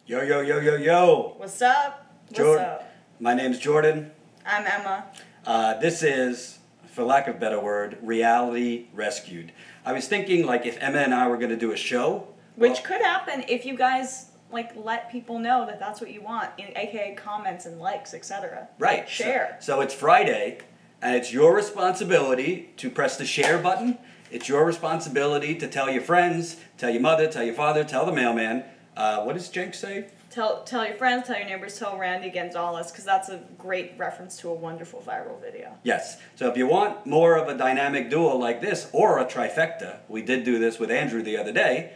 Yo, yo, yo, yo, yo. What's up? What's up? My name's Jordan. I'm Emma. This is, for lack of a better word, Reality Rescued. I was thinking, like, if Emma and I were going to do a show. Which could happen if you guys, let people know that that's what you want, aka comments and likes, etc. Right. Share. So it's Friday, and it's your responsibility to press the share button. It's your responsibility to tell your friends, tell your mother, tell your father, tell the mailman. What does Jenk say? Tell your friends, tell your neighbors, tell Randy Gonzalez, because that's a great reference to a wonderful viral video. Yes. So if you want more of a dynamic duo like this, or a trifecta, we did do this with Andrew the other day,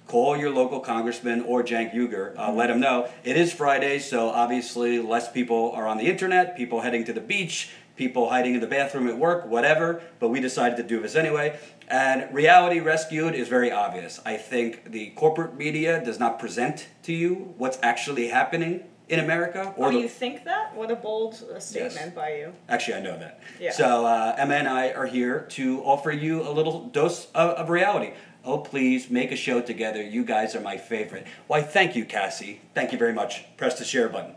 call your local congressman or Cenk Uygur. Let him know. It is Friday, so obviously less people are on the internet, people heading to the beach, people hiding in the bathroom at work, whatever, but we decided to do this anyway. And Reality Rescued is very obvious. I think the corporate media does not present to you what's actually happening in America. You think that? What a bold statement by you. Actually, I know that. Yeah. So Emma and I are here to offer you a little dose of reality. Oh, please, make a show together. You guys are my favorite. Why, thank you, Cassie. Thank you very much. Press the share button.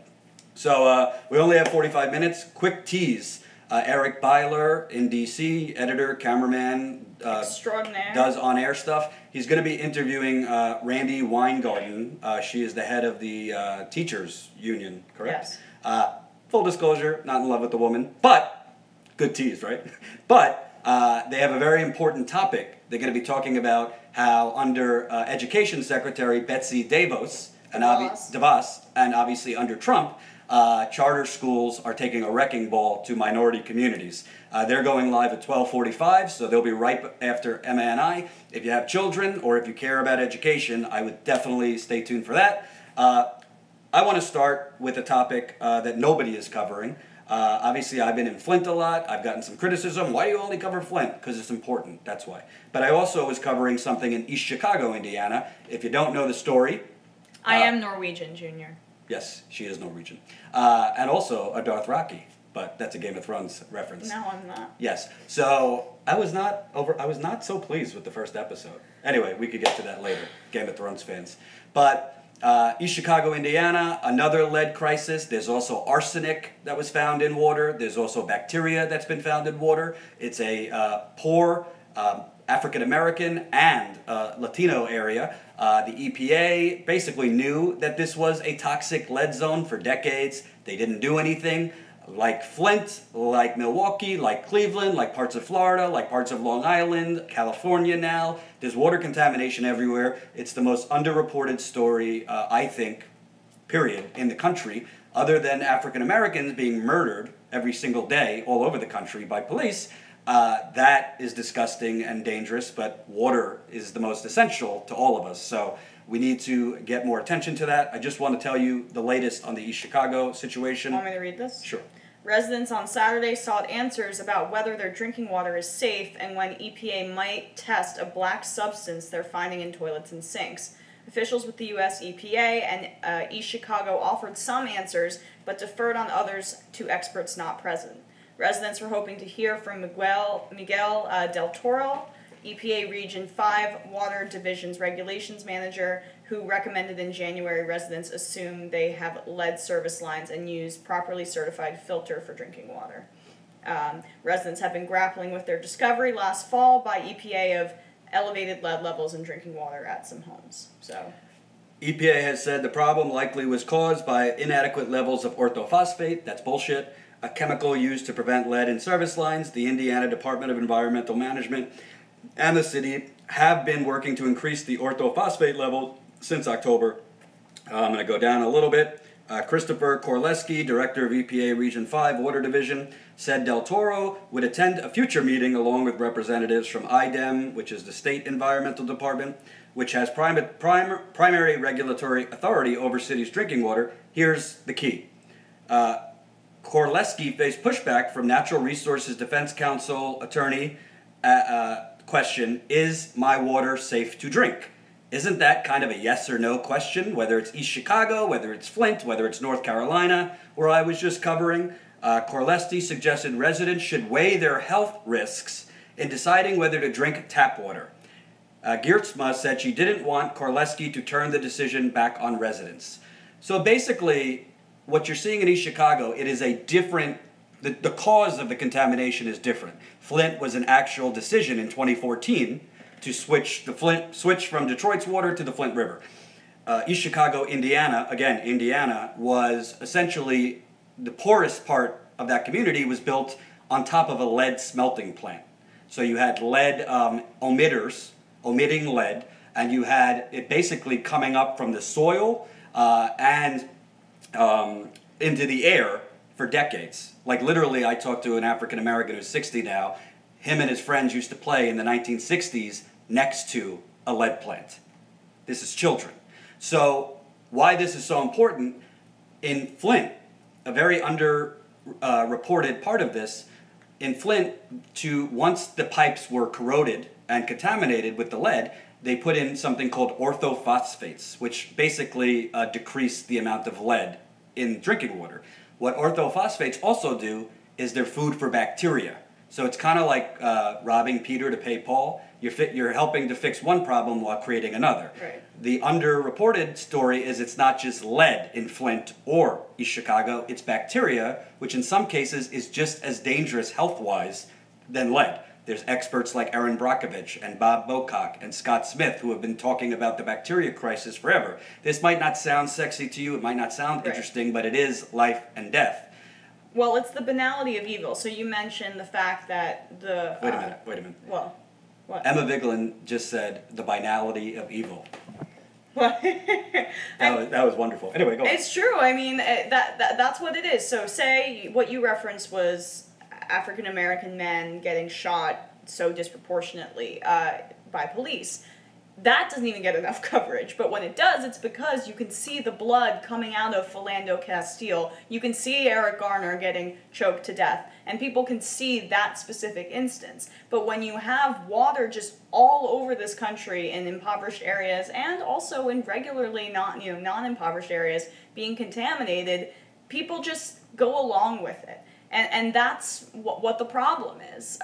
So we only have 45 minutes. Quick tease. Eric Byler in D.C., editor, cameraman, extraordinaire, does on-air stuff. He's going to be interviewing Randi Weingarten. She is the head of the teachers union, correct? Yes. Full disclosure, not in love with the woman, but good tease, right? But they have a very important topic. They're going to be talking about how under Education Secretary Betsy DeVos, and obviously under Trump, charter schools are taking a wrecking ball to minority communities. They're going live at 12:45, so they'll be right after Emma and I. If you have children or if you care about education, I would definitely stay tuned for that. I want to start with a topic that nobody is covering. Obviously, I've been in Flint a lot. I've gotten some criticism. Why do you only cover Flint? Because it's important, that's why. But I also was covering something in East Chicago, Indiana. If you don't know the story... I am Norwegian, Junior. Yes, she is Norwegian. And also a Dothraki, but that's a Game of Thrones reference. No, I'm not. Yes. So I was not so pleased with the first episode. Anyway, we could get to that later, Game of Thrones fans. But East Chicago, Indiana, another lead crisis. There's also arsenic that was found in water. There's also bacteria that's been found in water. It's a poor African American and Latino area. The EPA basically knew that this was a toxic lead zone for decades. They didn't do anything. Like Flint, like Milwaukee, like Cleveland, like parts of Florida, like parts of Long Island, California now. There's water contamination everywhere. It's the most underreported story, I think, period, in the country, other than African Americans being murdered every single day all over the country by police. That is disgusting and dangerous, but water is the most essential to all of us. So we need to get more attention to that. I just want to tell you the latest on the East Chicago situation. Want me to read this? Sure. Residents on Saturday sought answers about whether their drinking water is safe and when EPA might test a black substance they're finding in toilets and sinks. Officials with the U.S. EPA and East Chicago offered some answers, but deferred on others to experts not present. Residents were hoping to hear from Miguel Del Toro, EPA Region 5 Water Division's Regulations Manager, who recommended in January residents assume they have lead service lines and use properly certified filter for drinking water. Residents have been grappling with their discovery last fall by EPA of elevated lead levels in drinking water at some homes. So, EPA has said the problem likely was caused by inadequate levels of orthophosphate. That's bullshit. A chemical used to prevent lead in service lines. The Indiana Department of Environmental Management and the city have been working to increase the orthophosphate level since October. I'm going to go down a little bit. Christopher Korleski, director of EPA Region 5 Water Division, said Del Toro would attend a future meeting along with representatives from IDEM, which is the state environmental department, which has primary regulatory authority over cities' drinking water. Here's the key. Korleski faced pushback from Natural Resources Defense Council attorney. Question, is my water safe to drink? Isn't that kind of a yes or no question, whether it's East Chicago, whether it's Flint, whether it's North Carolina, where I was just covering? Korleski suggested residents should weigh their health risks in deciding whether to drink tap water. Geertsma said she didn't want Korleski to turn the decision back on residents. So basically, what you're seeing in East Chicago, it is a different, the cause of the contamination is different. Flint was an actual decision in 2014 to switch from Detroit's water to the Flint River. East Chicago, Indiana, again, Indiana, was essentially the poorest part of that community was built on top of a lead smelting plant. So you had lead emitters, emitting lead, and you had it basically coming up from the soil and into the air for decades. Like literally, I talked to an African American who's 60 now. Him and his friends used to play in the 1960s next to a lead plant. This is children. So why this is so important, in Flint, a very underreported part of this, in Flint, once the pipes were corroded and contaminated with the lead, they put in something called orthophosphates, which basically decrease the amount of lead in drinking water. What orthophosphates also do is they're food for bacteria. So it's kind of like robbing Peter to pay Paul. You're helping to fix one problem while creating another. Right. The underreported story is it's not just lead in Flint or East Chicago, it's bacteria, which in some cases is just as dangerous health-wise than lead. There's experts like Erin Brockovich and Bob Bocock and Scott Smith who have been talking about the bacteria crisis forever. This might not sound sexy to you, it might not sound interesting, but it is life and death. Well, it's the banality of evil. So you mentioned the fact that the... Wait a minute. Well, what? Emma Vigeland just said the banality of evil. What? that was wonderful. Anyway, go on. It's true. I mean, that's what it is. So say what you referenced was African American men getting shot so disproportionately by police. That doesn't even get enough coverage, but when it does, it's because you can see the blood coming out of Philando Castile. You can see Eric Garner getting choked to death, and people can see that specific instance. But when you have water just all over this country in impoverished areas, and also in regularly non-impoverished areas being contaminated, people just go along with it, and that's what the problem is.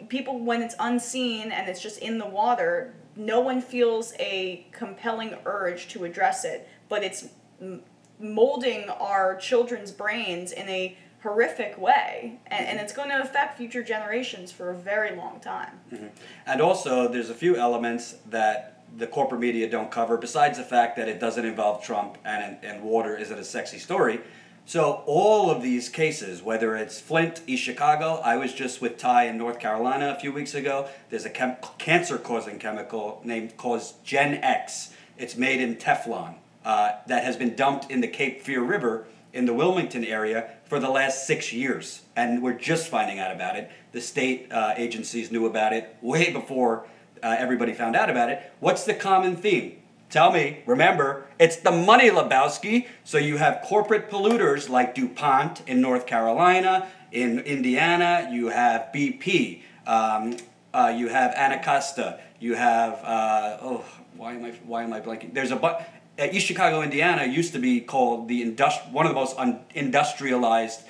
People, when it's unseen and it's just in the water, no one feels a compelling urge to address it, but it's molding our children's brains in a horrific way, and it's going to affect future generations for a very long time. Mm-hmm. And also, there's a few elements that the corporate media don't cover, besides the fact that it doesn't involve Trump and water isn't a sexy story. So all of these cases, whether it's Flint, East Chicago, I was just with Ty in North Carolina a few weeks ago. There's a cancer-causing chemical called Gen X. It's made in Teflon that has been dumped in the Cape Fear River in the Wilmington area for the last 6 years. And we're just finding out about it. The state agencies knew about it way before everybody found out about it. What's the common theme? Tell me, remember, it's the money, Lebowski. So you have corporate polluters like DuPont in North Carolina, in Indiana, you have BP, you have Anacostia, you have, why am I blanking? There's East Chicago, Indiana used to be called one of the most industrialized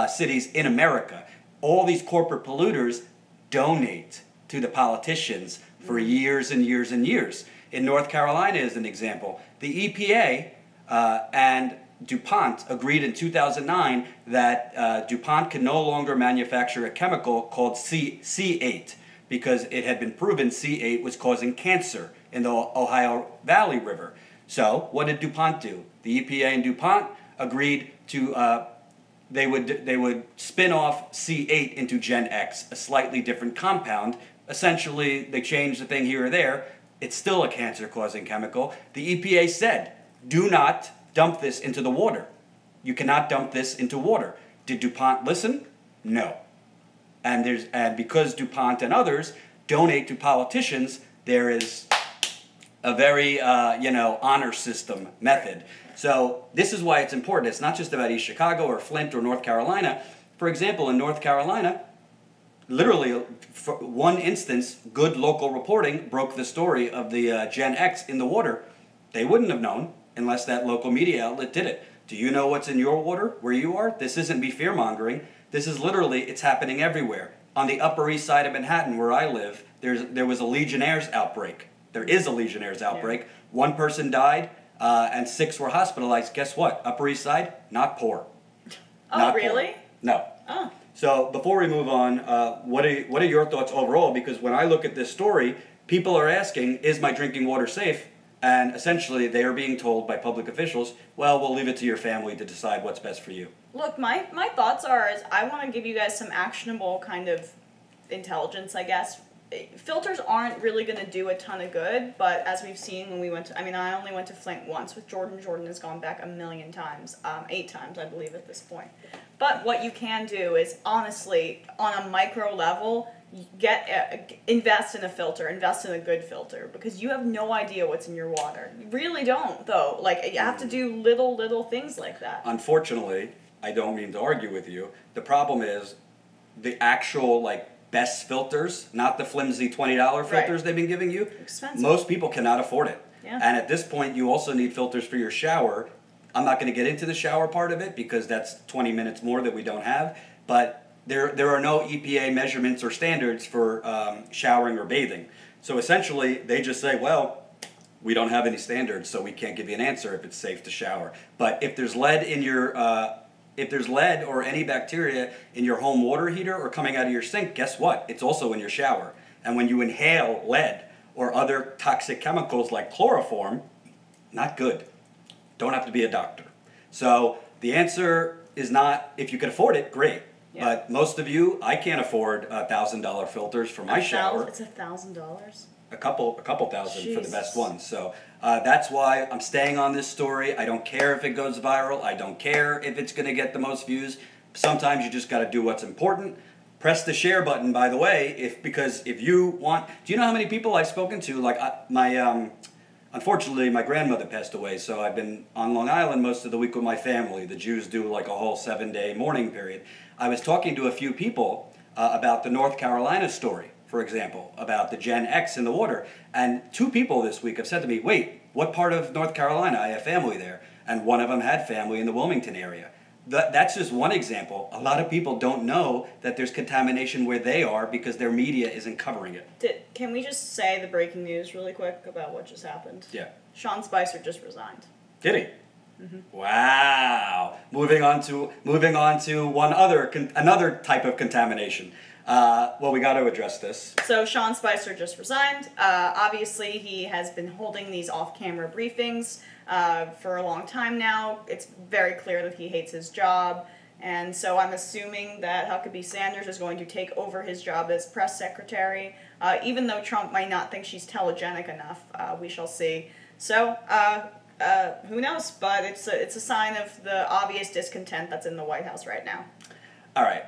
cities in America. All these corporate polluters donate to the politicians for years and years and years. In North Carolina, as an example, the EPA and DuPont agreed in 2009 that DuPont can no longer manufacture a chemical called C8 because it had been proven C8 was causing cancer in the Ohio Valley River. So what did DuPont do? The EPA and DuPont agreed to they would spin off C8 into Gen X, a slightly different compound. Essentially, they changed the thing here or there. It's still a cancer-causing chemical. The EPA said, do not dump this into the water. You cannot dump this into water. Did DuPont listen? No. And because DuPont and others donate to politicians, there is a very, honor system method. So this is why it's important. It's not just about East Chicago or Flint or North Carolina. For example, in North Carolina, literally, for one instance, good local reporting broke the story of the Gen X in the water. They wouldn't have known unless that local media outlet did it. Do you know what's in your water where you are? This isn't me fear-mongering. This is literally, it's happening everywhere. on the Upper East Side of Manhattan, where I live, there was a Legionnaires outbreak. There is a Legionnaires outbreak. Yeah. One person died, and 6 were hospitalized. Guess what? Upper East Side, not poor. Oh, not really? Poor. No. Oh. So before we move on, what are your thoughts overall? Because when I look at this story, people are asking, is my drinking water safe? And essentially, they are being told by public officials, well, we'll leave it to your family to decide what's best for you. Look, my thoughts are, is I want to give you guys some actionable kind of intelligence, I guess. Filters aren't really going to do a ton of good, but as we've seen when we went to, I only went to Flint once with Jordan. Jordan has gone back 1,000,000 times, 8 times, I believe, at this point. But what you can do is, honestly, on a micro level, invest in a filter, invest in a good filter, because you have no idea what's in your water. You really don't, though. Like, you have to do little things like that. Unfortunately, I don't mean to argue with you. The problem is the actual, best filters, not the flimsy $20 filters they've been giving you. Expensive. Most people cannot afford it. Yeah. And at this point, you also need filters for your shower. I'm not going to get into the shower part of it because that's 20 minutes more that we don't have, but there are no EPA measurements or standards for showering or bathing. So essentially, they just say, well, we don't have any standards, so we can't give you an answer if it's safe to shower. But if there's lead in your, if there's lead or any bacteria in your home water heater or coming out of your sink, guess what? It's also in your shower. And when you inhale lead or other toxic chemicals like chloroform, not good. Don't have to be a doctor. So the answer is not, if you can afford it, great. Yeah. But most of you, I can't afford $1,000 filters for my shower. It's $1,000? A couple thousand Jesus. For the best ones. So that's why I'm staying on this story. I don't care if it goes viral. I don't care if it's going to get the most views. Sometimes you just got to do what's important. Press the share button, by the way, because if you want... Do you know how many people I've spoken to? Unfortunately, my grandmother passed away, so I've been on Long Island most of the week with my family. The Jews do a whole 7-day mourning period. I was talking to a few people about the North Carolina story, for example, about the Gen X in the water. And 2 people this week have said to me, wait, what part of North Carolina? I have family there. And one of them had family in the Wilmington area. That's just one example. A lot of people don't know that there's contamination where they are because their media isn't covering it. Can we just say the breaking news really quick about what just happened? Yeah. Sean Spicer just resigned. Did he? Mm-hmm. Wow. Moving on to another type of contamination. Well, we got to address this. So Sean Spicer just resigned. Obviously, he has been holding these off-camera briefings for a long time now. It's very clear that he hates his job. And so I'm assuming that Huckabee Sanders is going to take over his job as press secretary. Even though Trump might not think she's telegenic enough, we shall see. So, who knows? But it's a sign of the obvious discontent that's in the White House right now. All right.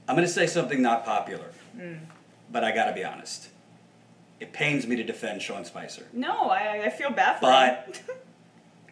I'm going to say something not popular, but I got to be honest. It pains me to defend Sean Spicer. No, I feel bad for him. But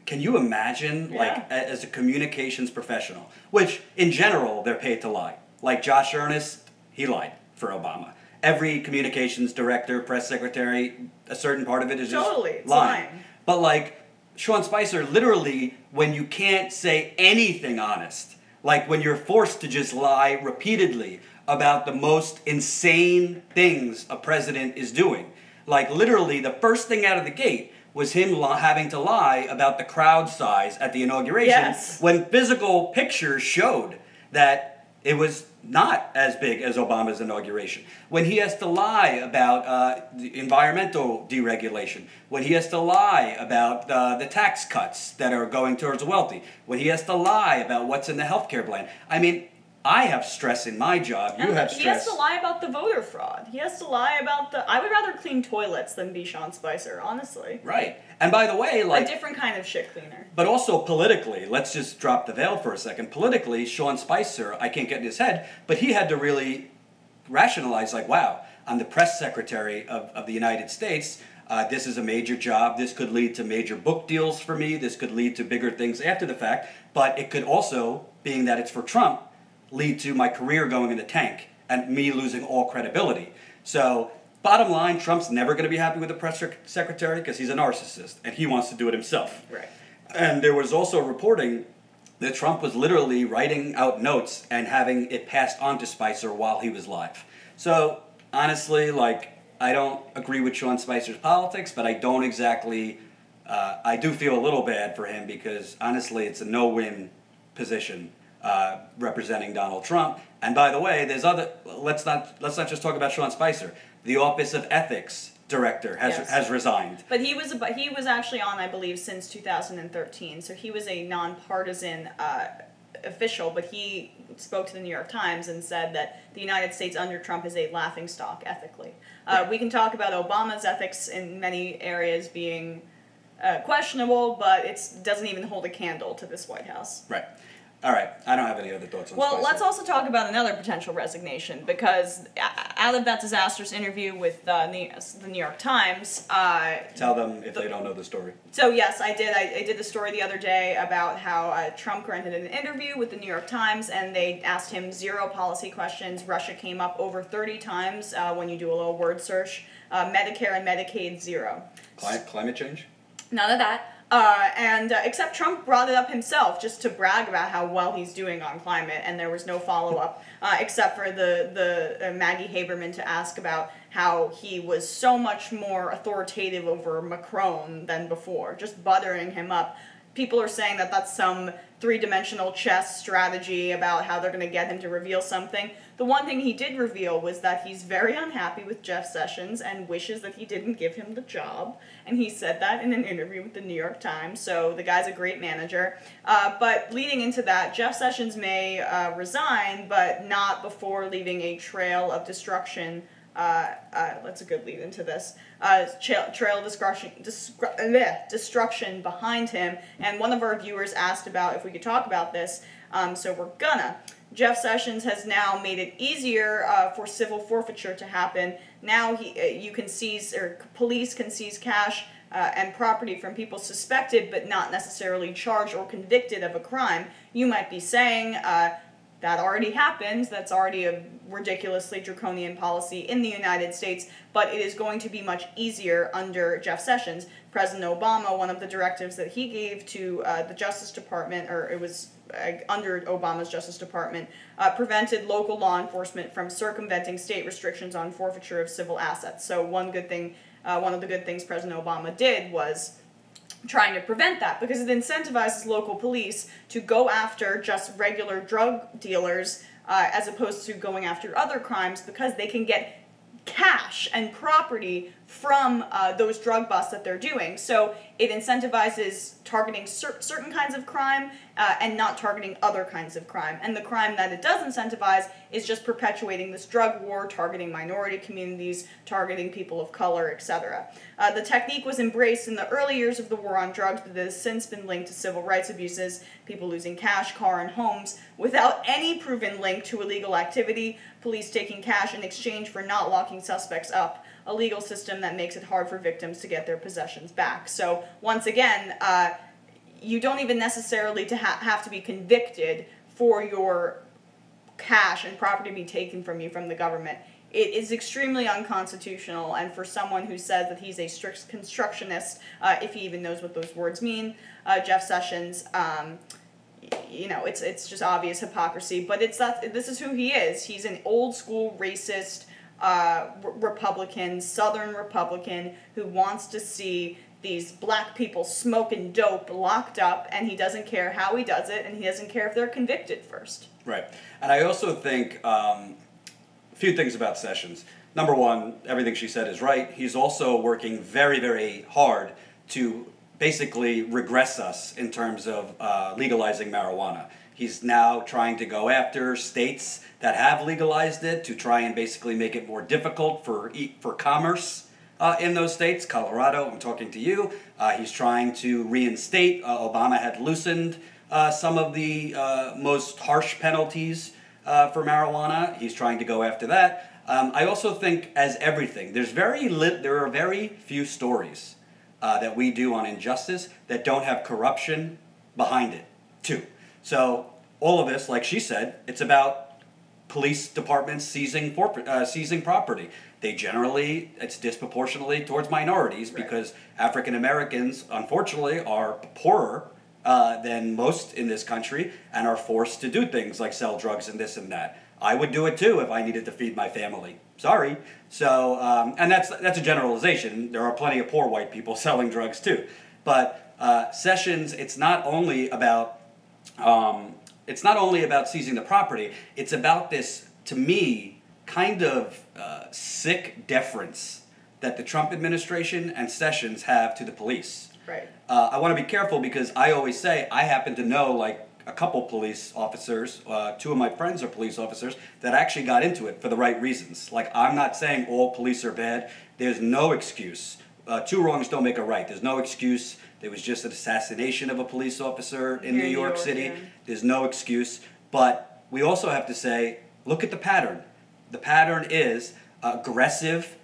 can you imagine, as a communications professional, which in general they're paid to lie. Like Josh Earnest, he lied for Obama. Every communications director, press secretary, a certain part of it is just lying. But Sean Spicer, literally, when you can't say anything honest, when you're forced to just lie repeatedly about the most insane things a president is doing. Literally, the first thing out of the gate was him having to lie about the crowd size at the inauguration when physical pictures showed that it was not as big as Obama's inauguration. When he has to lie about the environmental deregulation, when he has to lie about the tax cuts that are going towards the wealthy, when he has to lie about what's in the healthcare plan. I mean, I have stress in my job. You have stress. He has to lie about the voter fraud. He has to lie about I would rather clean toilets than be Sean Spicer, honestly. Right. And by the way, a different kind of shit cleaner. But also politically, let's just drop the veil for a second. Politically, Sean Spicer, I can't get in his head, but he had to really rationalize, wow, I'm the press secretary of the United States. This is a major job. This could lead to major book deals for me. This could lead to bigger things after the fact. But it could also, being that it's for Trump, lead to my career going in the tank and me losing all credibility. So, bottom line, Trump's never going to be happy with the press secretary because he's a narcissist and he wants to do it himself. Right. And there was also reporting that Trump was literally writing out notes and having it passed on to Spicer while he was live. So, honestly, like, I don't agree with Sean Spicer's politics, but I don't exactly, I do feel a little bad for him because, honestly, it's a no-win position representing Donald Trump. And by the way, there's other, let's not just talk about Sean Spicer. The Office of Ethics Director has resigned. But he was actually on, I believe, since 2013, so he was a nonpartisan official, but he spoke to the New York Times and said that the United States under Trump is a laughingstock ethically. Right. We can talk about Obama's ethics in many areas being questionable, but it doesn't even hold a candle to this White House. Right. All right. I don't have any other thoughts on Well, Spicer. let's also talk about another potential resignation, because out of that disastrous interview with the New York Times... Tell them if they don't know the story. So, yes, I did. I did the story the other day about how Trump granted an interview with the New York Times, and they asked him 0 policy questions. Russia came up over 30 times when you do a little word search. Medicare and Medicaid, 0. Climate change? None of that. Except Trump brought it up himself just to brag about how well he's doing on climate, and there was no follow-up, except for the Maggie Haberman to ask about how he was so much more authoritative over Macron than before, just buttering him up. People are saying that that's some three-dimensional chess strategy about how they're going to get him to reveal something. The one thing he did reveal was that he's very unhappy with Jeff Sessions and wishes that he didn't give him the job. And he said that in an interview with the New York Times, so the guy's a great manager. But leading into that, Jeff Sessions may resign, but not before leaving a trail of destruction. That's a good lead into this. Trail of destruction behind him. And one of our viewers asked about if we could talk about this, so we're gonna. Jeff Sessions has now made it easier for civil forfeiture to happen. Now you can seize, or police can seize cash and property from people suspected but not necessarily charged or convicted of a crime. You might be saying, that already happens, that's already a ridiculously draconian policy in the United States, but it is going to be much easier under Jeff Sessions. President Obama, one of the directives that he gave to the Justice Department, or it was under Obama's Justice Department, prevented local law enforcement from circumventing state restrictions on forfeiture of civil assets. So one of the good things President Obama did was trying to prevent that, because it incentivizes local police to go after just regular drug dealers as opposed to going after other crimes, because they can get cash and property from those drug busts that they're doing. So it incentivizes targeting certain kinds of crime and not targeting other kinds of crime. And the crime that it does incentivize is just perpetuating this drug war, targeting minority communities, targeting people of color, etc. The technique was embraced in the early years of the war on drugs, but it has since been linked to civil rights abuses, people losing cash, car, and homes, without any proven link to illegal activity, police taking cash in exchange for not locking suspects up, a legal system that makes it hard for victims to get their possessions back. So, once again, you don't even necessarily have to be convicted for your cash and property to be taken from you from the government. It is extremely unconstitutional, and for someone who says that he's a strict constructionist, if he even knows what those words mean, Jeff Sessions, you know, it's just obvious hypocrisy, but this is who he is. He's an old school racist Republican, Southern Republican, who wants to see these black people smoking dope locked up, and he doesn't care how he does it, and he doesn't care if they're convicted first. Right. And I also think a few things about Sessions. Number one, everything she said is right. He's also working very, very hard to basically regress us in terms of legalizing marijuana. He's now trying to go after states that have legalized it to try and basically make it more difficult for commerce in those states. Colorado, I'm talking to you. He's trying to reinstate. Obama had loosened some of the most harsh penalties for marijuana. He's trying to go after that. I also think, as everything, there are very few stories that we do on injustice that don't have corruption behind it, too. So all of this, like she said, it's about police departments seizing property. It's disproportionately towards minorities, right, because African Americans, unfortunately, are poorer than most in this country and are forced to do things like sell drugs and this and that. I would do it too if I needed to feed my family. Sorry. So, and that's a generalization. There are plenty of poor white people selling drugs too. But Sessions, it's not only about seizing the property. It's about this, to me, kind of sick deference that the Trump administration and Sessions have to the police. Right. I want to be careful because I always say I happen to know like a couple police officers, two of my friends are police officers, that actually got into it for the right reasons. Like, I'm not saying all police are bad. There's no excuse. Two wrongs don't make a right. There's no excuse. There was just an assassination of a police officer in New York City. Yeah. There's no excuse. But we also have to say, look at the pattern. The pattern is aggressive,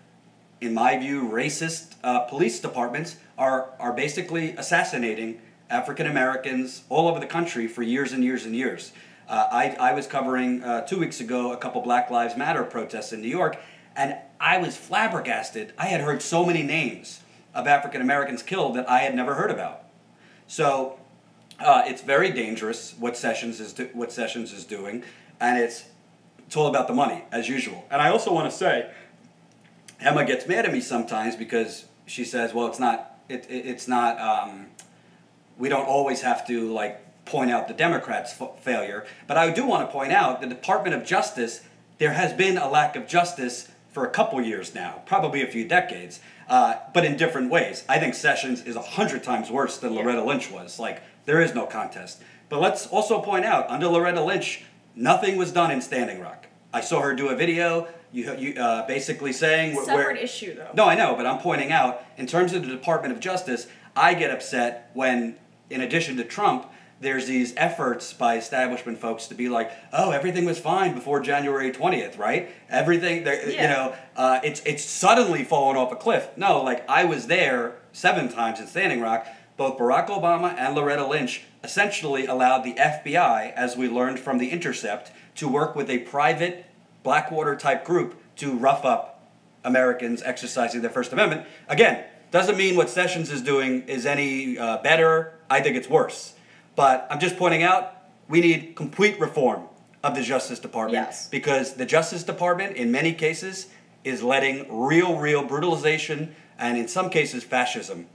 in my view, racist police departments are basically assassinating African Americans all over the country for years and years and years. I was covering 2 weeks ago a couple Black Lives Matter protests in New York, and I was flabbergasted. I had heard so many names of African Americans killed that I had never heard about. So it's very dangerous what Sessions is doing, and it's all about the money as usual. And I also want to say, Emma gets mad at me sometimes because she says, "Well, it's not. We don't always have to like point out the Democrats' failure." But I do want to point out the Department of Justice. There has been a lack of justice for a couple years now, probably a few decades, but in different ways. I think Sessions is 100 times worse than Loretta Lynch was. Like, there is no contest. But let's also point out, under Loretta Lynch, nothing was done in Standing Rock. I saw her do a video, basically saying... Separate issue, though. No, I know, but I'm pointing out, in terms of the Department of Justice, I get upset when, in addition to Trump, there's these efforts by establishment folks to be like, oh, everything was fine before January 20th, right? Everything, it's suddenly fallen off a cliff. No, like, I was there 7 times in Standing Rock. Both Barack Obama and Loretta Lynch essentially allowed the FBI, as we learned from The Intercept, to work with a private Blackwater-type group to rough up Americans exercising their First Amendment. Again, doesn't mean what Sessions is doing is any better. I think it's worse. But I'm just pointing out, we need complete reform of the Justice Department. Yes. Because the Justice Department, in many cases, is letting real brutalization and, in some cases, fascism.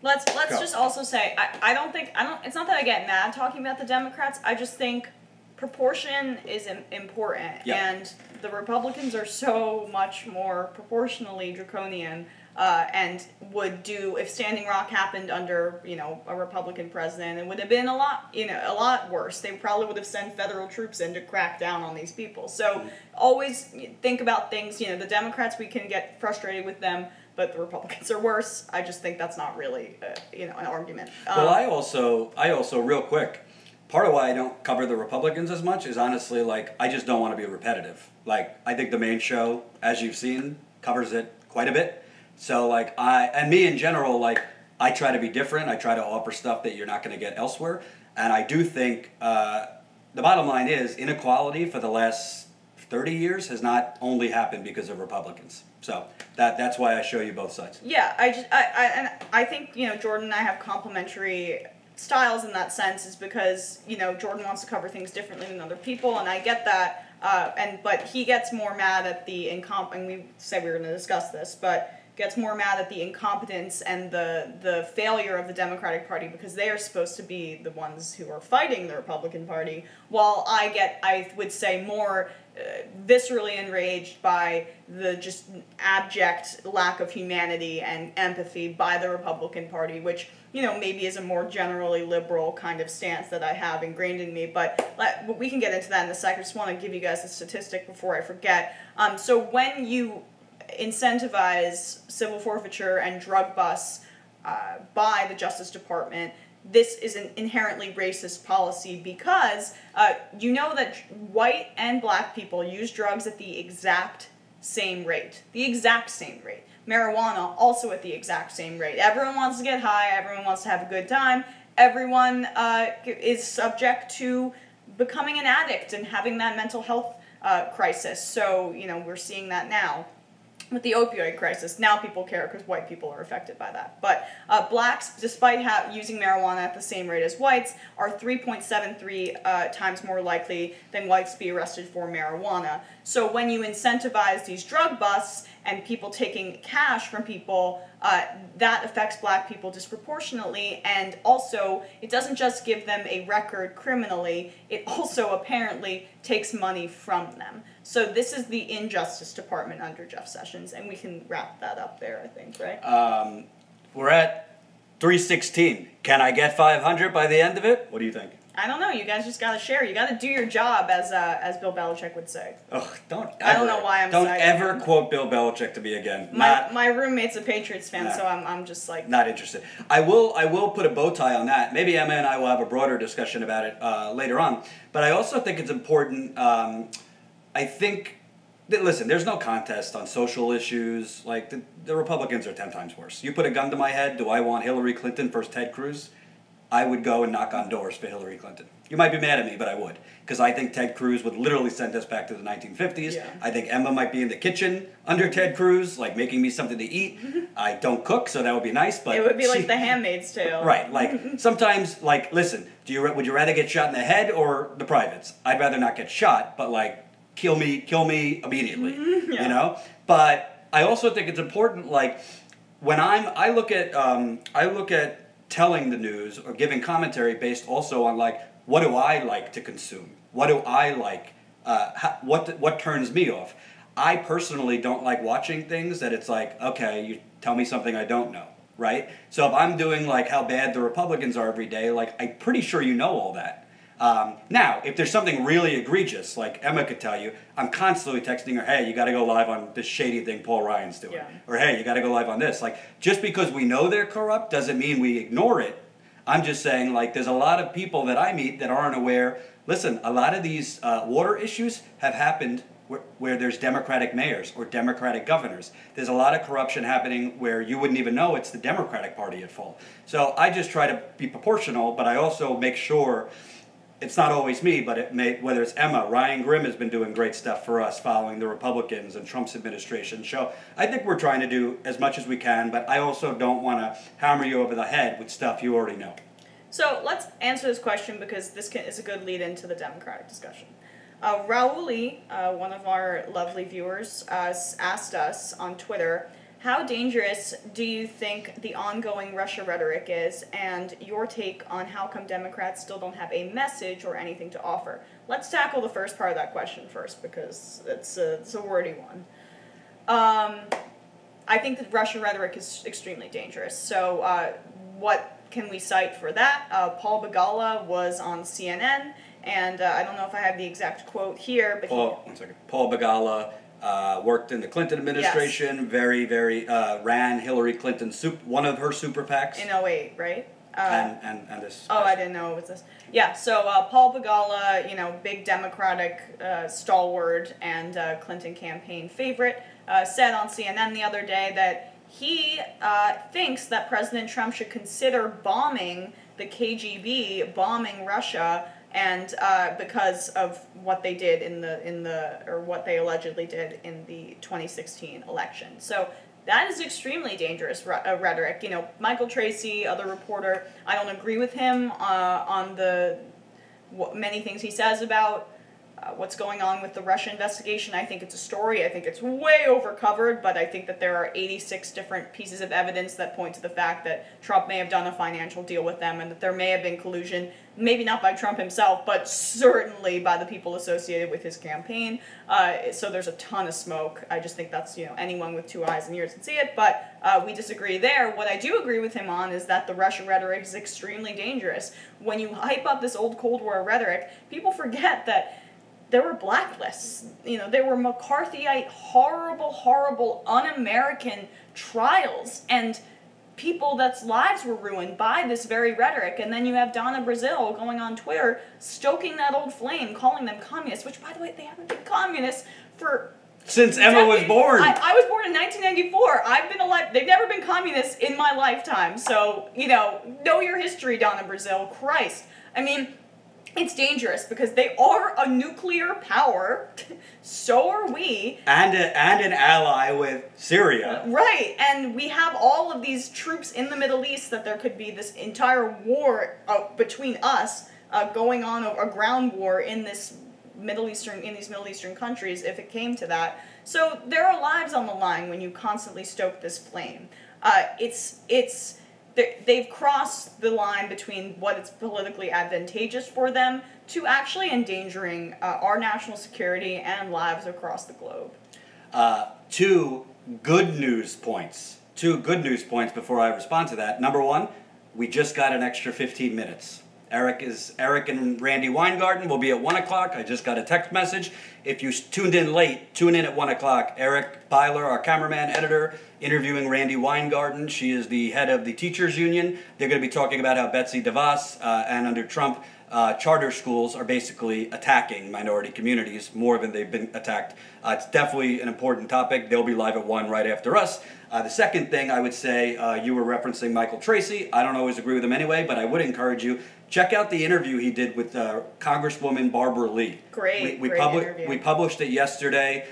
Let's just also say, it's not that I get mad talking about the Democrats. I just think proportion is important. Yep. And the Republicans are so much more proportionally draconian. And would do, if Standing Rock happened under, a Republican president, it would have been a lot worse. They probably would have sent federal troops in to crack down on these people. So always think about things, the Democrats, we can get frustrated with them, but the Republicans are worse. I just think that's not really, an argument. Well, I also, real quick, part of why I don't cover the Republicans as much is honestly, like, I just don't want to be repetitive. Like, I think the main show, as you've seen, covers it quite a bit. So, like, me in general, like, I try to be different. I try to offer stuff that you're not going to get elsewhere. And I do think the bottom line is inequality for the last 30 years has not only happened because of Republicans. So that's why I show you both sides. Yeah, I think, Jordan and I have complementary styles in that sense is because, Jordan wants to cover things differently than other people, and I get that. But he gets more mad at the and we said we were going to discuss this, but gets more mad at the incompetence and the failure of the Democratic Party because they are supposed to be the ones who are fighting the Republican Party, while I would say more viscerally enraged by the just abject lack of humanity and empathy by the Republican Party, which, maybe is a more generally liberal kind of stance that I have ingrained in me, but we can get into that in a second. I just want to give you guys a statistic before I forget. So when you incentivize civil forfeiture and drug busts by the Justice Department, this is an inherently racist policy because you know that white and black people use drugs at the exact same rate. The exact same rate. Marijuana also at the exact same rate. Everyone wants to get high. Everyone wants to have a good time. Everyone is subject to becoming an addict and having that mental health crisis. So, we're seeing that now. with the opioid crisis. Now people care because white people are affected by that. But blacks, despite using marijuana at the same rate as whites, are 3.73 times more likely than whites to be arrested for marijuana. So when you incentivize these drug busts and people taking cash from people, that affects black people disproportionately, and also it doesn't just give them a record criminally, it also apparently takes money from them. So this is the Injustice Department under Jeff Sessions, and we can wrap that up there, I think, right? We're at 316. Can I get 500 by the end of it? What do you think? I don't know. You guys just gotta share. You gotta do your job, as Bill Belichick would say. Oh, don't ever. I don't know why I'm. Don't ever quote Bill Belichick to me again. My roommate's a Patriots fan, so I'm just like not interested. I will put a bow tie on that. Maybe Emma and I will have a broader discussion about it later on. But I also think it's important. I think that, listen, there's no contest on social issues. Like the Republicans are 10 times worse. You put a gun to my head. Do I want Hillary Clinton versus Ted Cruz? I would go and knock on doors for Hillary Clinton. You might be mad at me, but I would. Because I think Ted Cruz would literally send us back to the 1950s. Yeah. I think Emma might be in the kitchen under Ted Cruz, like making me something to eat. I don't cook, so that would be nice. But it would be like The Handmaid's Tale. Right. Like, sometimes, like, listen, would you rather get shot in the head or the privates? I'd rather not get shot, but, like, kill me immediately. Yeah. You know? But I also think it's important, like, when I look at telling the news or giving commentary based also on, like, what do I like to consume? What do I like? What turns me off? I personally don't like watching things that it's like, okay, you tell me something I don't know, right? So if I'm doing, like, how bad the Republicans are every day, like, I'm pretty sure you know all that. Now, if there's something really egregious, like Emma could tell you, I'm constantly texting her, hey, you got to go live on this shady thing Paul Ryan's doing. Yeah. Or, hey, you got to go live on this. Like, just because we know they're corrupt doesn't mean we ignore it. I'm just saying, like, there's a lot of people that I meet that aren't aware. Listen, a lot of these water issues have happened where there's Democratic mayors or Democratic governors. There's a lot of corruption happening where you wouldn't even know it's the Democratic Party at fault. So I just try to be proportional, but I also make sure it's not always me, but whether it's Emma, Ryan Grimm has been doing great stuff for us following the Republicans and Trump's administration. So I think we're trying to do as much as we can, but I also don't want to hammer you over the head with stuff you already know. So let's answer this question because this is a good lead into the Democratic discussion. Rauli, one of our lovely viewers, asked us on Twitter, how dangerous do you think the ongoing Russia rhetoric is, and your take on how come Democrats still don't have a message or anything to offer? Let's tackle the first part of that question first, because it's a wordy one. I think that Russia rhetoric is extremely dangerous. So what can we cite for that? Paul Begala was on CNN, and I don't know if I have the exact quote here, but Paul Begala worked in the Clinton administration, yes. very ran Hillary Clinton's one of her super PACs. In 2008, right? And this. Oh, I didn't know it was this. Yeah, so Paul Begala, big Democratic stalwart and Clinton campaign favorite, said on CNN the other day that he thinks that President Trump should consider bombing the KGB, bombing Russia, and because of what they did or what they allegedly did in the 2016 election. So that is extremely dangerous rhetoric. Michael Tracy, other reporter, I don't agree with him on many things he says about what's going on with the Russia investigation. I think it's a story. I think it's way overcovered, but I think that there are 86 different pieces of evidence that point to the fact that Trump may have done a financial deal with them and that there may have been collusion, maybe not by Trump himself, but certainly by the people associated with his campaign. So there's a ton of smoke. I just think that's, anyone with 2 eyes and ears can see it, but we disagree there. What I do agree with him on is that the Russia rhetoric is extremely dangerous. When you hype up this old Cold War rhetoric, people forget that there were blacklists. There were McCarthyite, horrible, un-American trials and people that's lives were ruined by this very rhetoric. And then you have Donna Brazile going on Twitter, stoking that old flame, calling them communists, which, by the way, they haven't been communists since Emma was born. I was born in 1994. I've been alive. They've never been communists in my lifetime. So, know your history, Donna Brazile. Christ. I mean, It's dangerous because they are a nuclear power. So are we. And an ally with Syria. Right, and we have all of these troops in the Middle East that there could be this entire war between us going on, a ground war in these Middle Eastern countries if it came to that. So there are lives on the line when you constantly stoke this flame. They've crossed the line between what is politically advantageous for them to actually endangering our national security and lives across the globe. Two good news points before I respond to that. Number one, we just got an extra 15 minutes. Eric and Randy Weingarten will be at 1 o'clock. I just got a text message. If you tuned in late, tune in at 1 o'clock. Eric Byler, our cameraman, editor, interviewing Randy Weingarten. She is the head of the teachers union. They're going to be talking about how Betsy DeVos and under Trump, charter schools are basically attacking minority communities more than they've been attacked. It's definitely an important topic. They'll be live at 1 right after us. The second thing I would say, you were referencing Michael Tracy. I don't always agree with him anyway, but I would encourage you, check out the interview he did with Congresswoman Barbara Lee. Great interview. We published it yesterday.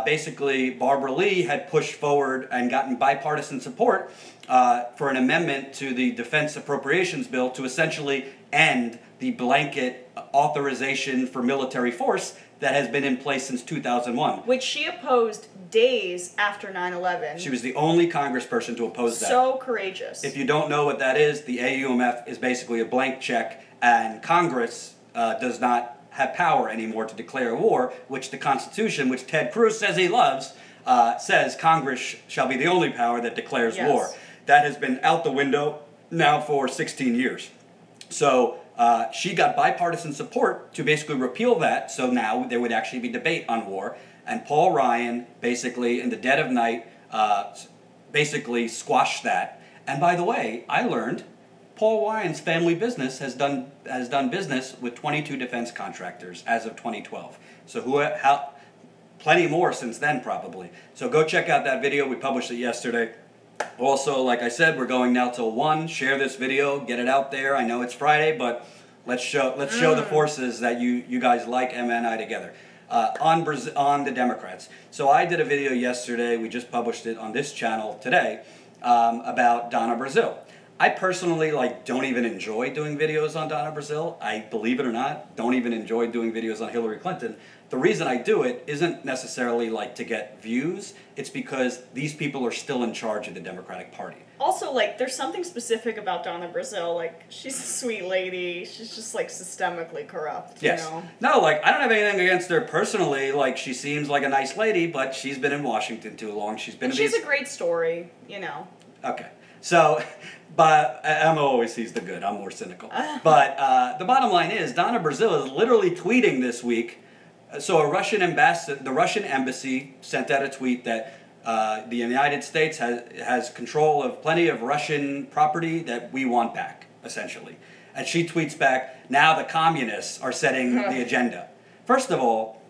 Basically, Barbara Lee had pushed forward and gotten bipartisan support for an amendment to the Defense Appropriations Bill to essentially end the blanket authorization for military force that has been in place since 2001. Which she opposed days after 9/11. She was the only congressperson to oppose that. So courageous. If you don't know what that is, the AUMF is basically a blank check, and Congress does not have power anymore to declare war, which the Constitution, which Ted Cruz says he loves, says Congress shall be the only power that declares war. That has been out the window now for 16 years. So she got bipartisan support to basically repeal that, so now there would actually be debate on war. And Paul Ryan, basically, in the dead of night, basically squashed that. And by the way, I learned Paul Ryan's family business has done business with 22 defense contractors as of 2012. So plenty more since then, probably. So go check out that video. We published it yesterday. Also, like I said, we're going now till 1. Share this video, get it out there. I know it's Friday, but let's show the forces that you guys like Emma and I together. On the Democrats. So I did a video yesterday, we just published it on this channel today, about Donna Brazile. I personally don't even enjoy doing videos on Donna Brazile. I, believe it or not, don't even enjoy doing videos on Hillary Clinton. The reason I do it isn't necessarily to get views, it's because these people are still in charge of the Democratic Party. Also, there's something specific about Donna Brazile. She's a sweet lady. She's just, systemically corrupt, yes. You know? No, I don't have anything against her personally. She seems like a nice lady, but she's been in Washington too long. She's a great story, you know. Okay. So, but Emma always sees the good. I'm more cynical. But the bottom line is, Donna Brazile is literally tweeting this week. So the Russian embassy sent out a tweet that the United States has control of plenty of Russian property that we want back, essentially. And she tweets back, now the communists are setting the agenda. First of all,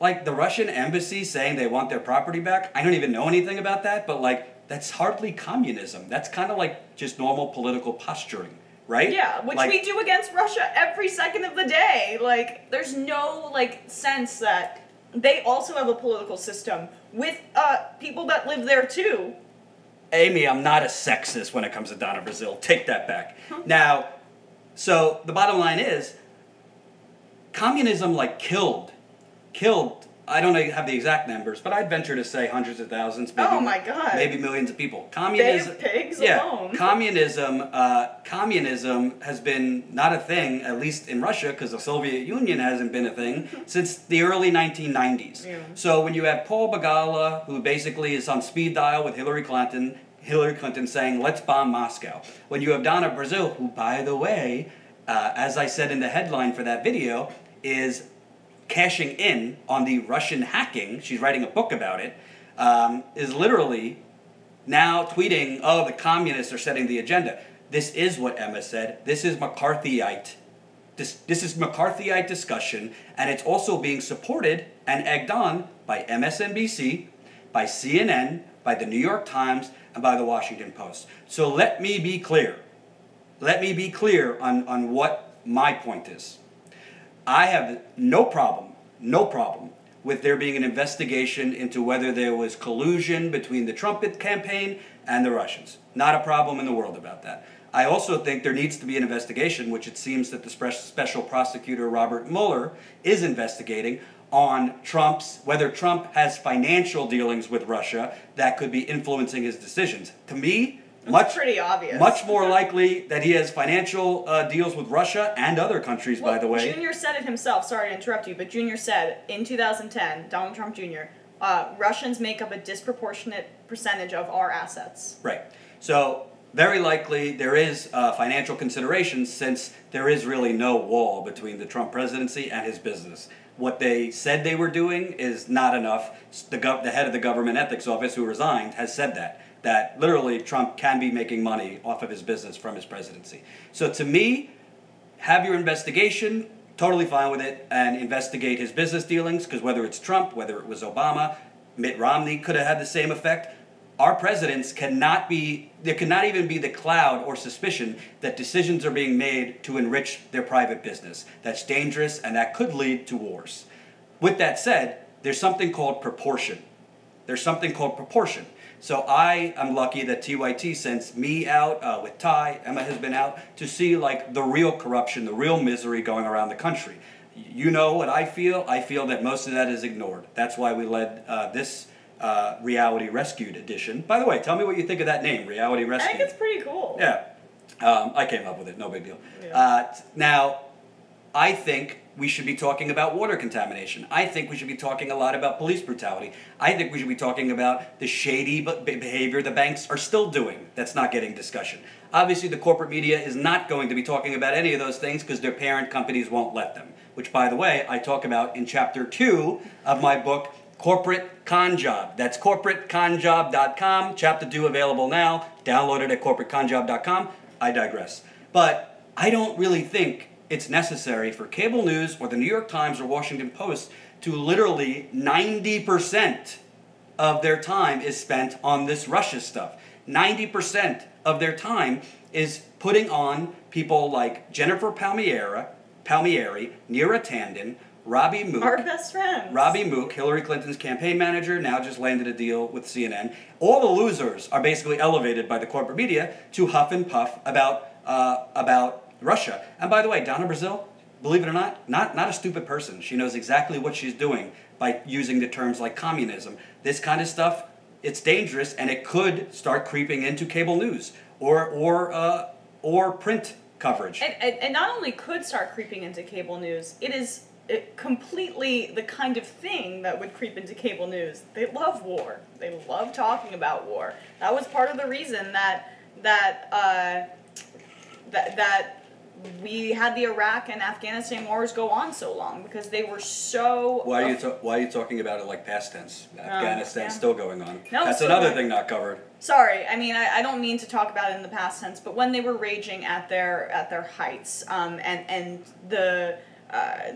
the Russian embassy saying they want their property back, I don't even know anything about that, but that's hardly communism. That's kind of just normal political posturing. Right? Yeah, which we do against Russia every second of the day. There's no, sense that they also have a political system with people that live there, too. Amy, I'm not a sexist when it comes to Donna Brazile. Take that back. Now, so the bottom line is, communism, killed, I don't have the exact numbers, but I'd venture to say hundreds of thousands, maybe, oh my God, maybe millions of people. Communism, pigs alone. Communism has been not a thing, at least in Russia, because the Soviet Union hasn't been a thing since the early 1990s. Yeah. So when you have Paul Begala, who basically is on speed dial with Hillary Clinton saying, let's bomb Moscow. When you have Donna Brazile, who, by the way, as I said in the headline for that video, is cashing in on the Russian hacking, she's writing a book about it, is literally now tweeting, oh, the communists are setting the agenda. This is what Emma said. This is McCarthyite. This is McCarthyite discussion, and it's also being supported and egged on by MSNBC, by CNN, by the New York Times, and by the Washington Post. So let me be clear. Let me be clear on what my point is. I have no problem with there being an investigation into whether there was collusion between the Trump campaign and the Russians. Not a problem in the world about that. I also think there needs to be an investigation, which it seems that the special prosecutor Robert Mueller is investigating, on whether Trump has financial dealings with Russia that could be influencing his decisions. To me, pretty obvious. Much more likely that he has financial deals with Russia and other countries, by the way. Junior said it himself, sorry to interrupt you, but Junior said in 2010, Donald Trump Jr., Russians make up a disproportionate percentage of our assets. Right. So very likely there is financial considerations, since there is really no wall between the Trump presidency and his business. What they said they were doing is not enough. The head of the government ethics office, who resigned, has said that literally Trump can be making money off of his business from his presidency. So to me, have your investigation, totally fine with it, and investigate his business dealings, because whether it's Trump, whether it was Obama, Mitt Romney could have had the same effect. Our presidents there cannot even be the cloud or suspicion that decisions are being made to enrich their private business. That's dangerous, and that could lead to wars. With that said, there's something called proportion. So I am lucky that TYT sends me out with Ty. Emma has been out to see like the real corruption, the real misery going around the country. You know what I feel? I feel that most of that is ignored. That's why we led this Reality Rescued edition. By the way, tell me what you think of that name, Reality Rescued. I think it's pretty cool. Yeah. I came up with it, no big deal. Yeah. Now, I think we should be talking about water contamination. I think we should be talking a lot about police brutality. I think we should be talking about the shady behavior the banks are still doing that's not getting discussion. Obviously, the corporate media is not going to be talking about any of those things because their parent companies won't let them, which, by the way, I talk about in Chapter 2 of my book, Corporate Con Job. That's corporateconjob.com. Chapter 2 available now. Download it at corporateconjob.com. I digress. But I don't really think it's necessary for cable news or the New York Times or Washington Post to literally 90% of their time is spent on this Russia stuff. 90% of their time is putting on people like Jennifer Palmieri, Neera Tanden, Robbie Mook. Our best friends. Robbie Mook, Hillary Clinton's campaign manager, now just landed a deal with CNN. All the losers are basically elevated by the corporate media to huff and puff about Russia. And by the way, Donna Brazile, believe it or not a stupid person. She knows exactly what she's doing by using the terms like communism. This kind of stuff, it's dangerous, and it could start creeping into cable news or print coverage. And not only could start creeping into cable news, it is completely the kind of thing that would creep into cable news. They love war. They love talking about war. That was part of the reason that we had the Iraq and Afghanistan wars go on so long, because they were so... Why are you talking about it like past tense? Afghanistan's still going on. No, that's another thing not covered. Sorry, I mean, I don't mean to talk about it in the past tense, but when they were raging at their heights, and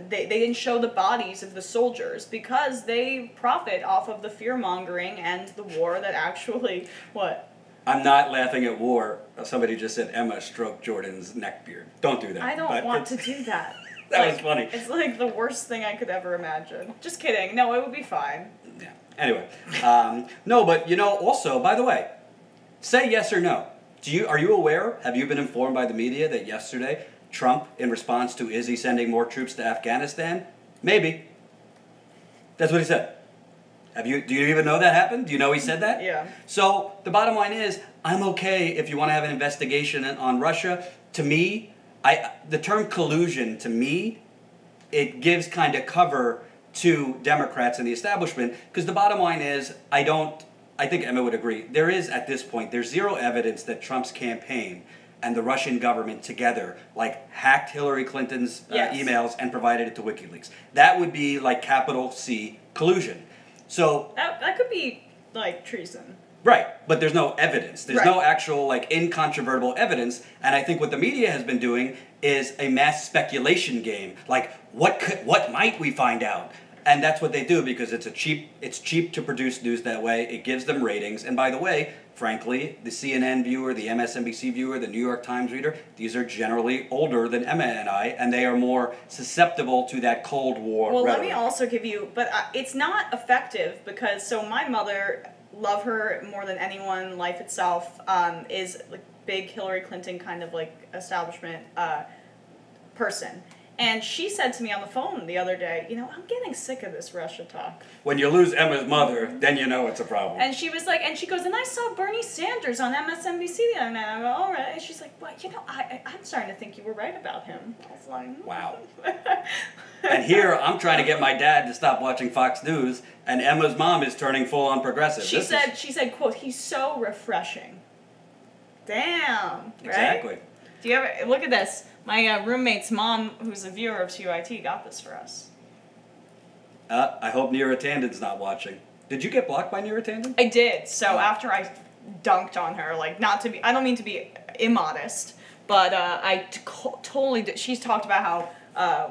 they didn't show the bodies of the soldiers because they profit off of the fear-mongering and the war that actually... What? I'm not laughing at war. Somebody just said Emma stroked Jordan's neckbeard. Don't do that. I don't want to do that. That was funny. It's like the worst thing I could ever imagine. Just kidding. No, it would be fine. Yeah. Anyway. No, but also, by the way, say yes or no. Are you aware, have you been informed by the media that yesterday Trump, in response to is he sending more troops to Afghanistan? Maybe. That's what he said. Do you even know that happened? Do you know he said that? Yeah. So the bottom line is, I'm okay if you want to have an investigation on Russia. To me, the term collusion, to me, it gives kind of cover to Democrats and the establishment, because the bottom line is, I think Emma would agree, at this point, there's zero evidence that Trump's campaign and the Russian government together, hacked Hillary Clinton's emails and provided it to WikiLeaks. That would be capital C collusion. So that could be treason. Right, but there's no evidence. There's no actual incontrovertible evidence, and I think what the media has been doing is a mass speculation game. What might we find out? And that's what they do because it's cheap to produce news that way. It gives them ratings. And by the way, frankly, the CNN viewer, the MSNBC viewer, the New York Times reader, these are generally older than Emma and I, and they are more susceptible to that Cold War Well, rhetoric. let me also give you, but it's not effective because, so my mother, love her more than anyone, life itself, is like big Hillary Clinton kind of like establishment person. And she said to me on the phone the other day, I'm getting sick of this Russia talk. When you lose Emma's mother, then you know it's a problem. And she was like, and she goes, and I saw Bernie Sanders on MSNBC the other night. I go, all right. And she's like, well, I'm starting to think you were right about him. I was like, wow. And here, I'm trying to get my dad to stop watching Fox News, and Emma's mom is turning full-on progressive. She said, quote, he's so refreshing. Damn, right? Exactly. Do you ever, look at this. My roommate's mom, who's a viewer of TUIT, got this for us. I hope Neera Tandon's not watching. Did you get blocked by Neera Tandon? I did. So after I dunked on her, like, not to be, I don't mean to be immodest, but I totally did. She's talked about how,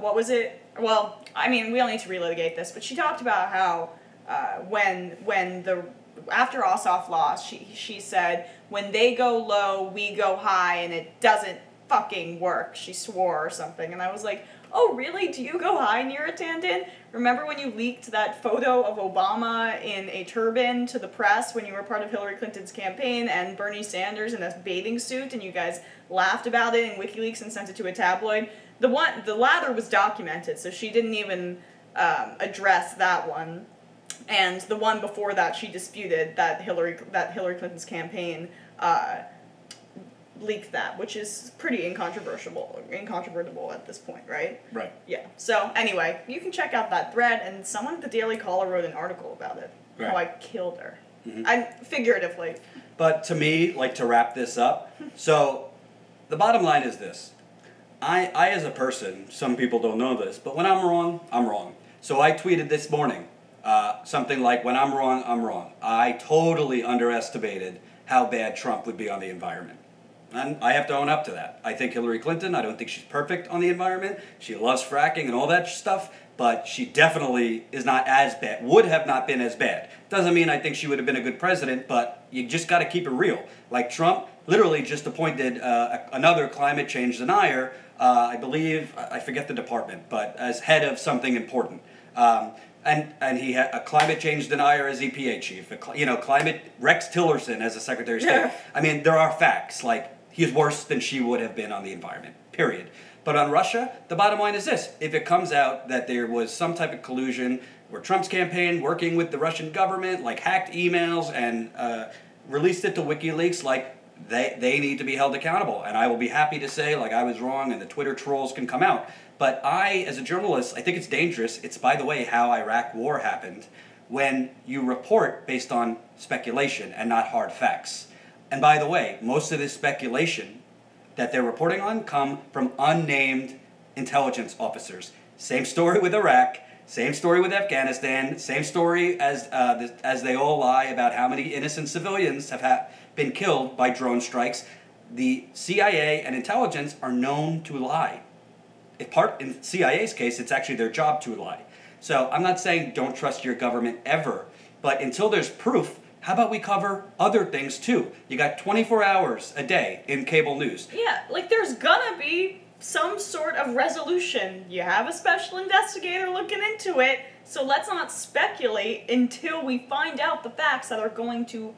what was it? Well, I mean, we don't need to relitigate this, but she talked about how after Ossoff lost, she said, when they go low, we go high, and it doesn't fucking work. She swore or something, and I was like, oh, really? Do you go high, Neera Tandon? Remember when you leaked that photo of Obama in a turban to the press when you were part of Hillary Clinton's campaign and Bernie Sanders in a bathing suit, and you guys laughed about it in WikiLeaks and sent it to a tabloid? The latter was documented, so she didn't even address that one. And the one before that, she disputed that Hillary Clinton's campaign leaked that, which is pretty incontrovertible at this point, right? Right. Yeah. So anyway, you can check out that thread, and someone at the Daily Caller wrote an article about it. Right. How I killed her. Mm-hmm. Figuratively. But to me, like, to wrap this up, so the bottom line is this. I as a person, some people don't know this, but when I'm wrong, I'm wrong. So I tweeted this morning something like, when I'm wrong, I'm wrong. I totally underestimated how bad Trump would be on the environment. And I have to own up to that. I think Hillary Clinton, I don't think she's perfect on the environment. She loves fracking and all that stuff, but she definitely is not as bad, would have not been as bad. Doesn't mean I think she would have been a good president, but you just got to keep it real. Like Trump literally just appointed another climate change denier, I believe, I forget the department, but as head of something important. And he had a climate change denier as EPA chief, Rex Tillerson as a Secretary of State. Yeah. I mean, there are facts, like, he's worse than she would have been on the environment, period. But on Russia, the bottom line is this. If it comes out that there was some type of collusion where Trump's campaign working with the Russian government, like hacked emails and released it to WikiLeaks, like, they need to be held accountable. And I will be happy to say, like, I was wrong and the Twitter trolls can come out. But I, as a journalist, I think it's dangerous. It's, by the way, how Iraq war happened, when you report based on speculation and not hard facts. And by the way, most of this speculation that they're reporting on come from unnamed intelligence officers. Same story with Iraq, same story with Afghanistan, same story as they all lie about how many innocent civilians have been killed by drone strikes. The CIA and intelligence are known to lie. In CIA's case, it's actually their job to lie. So I'm not saying don't trust your government ever, but until there's proof, how about we cover other things too? You got 24 hours a day in cable news. Yeah, like there's gonna be some sort of resolution. You have a special investigator looking into it, so let's not speculate until we find out the facts that are going to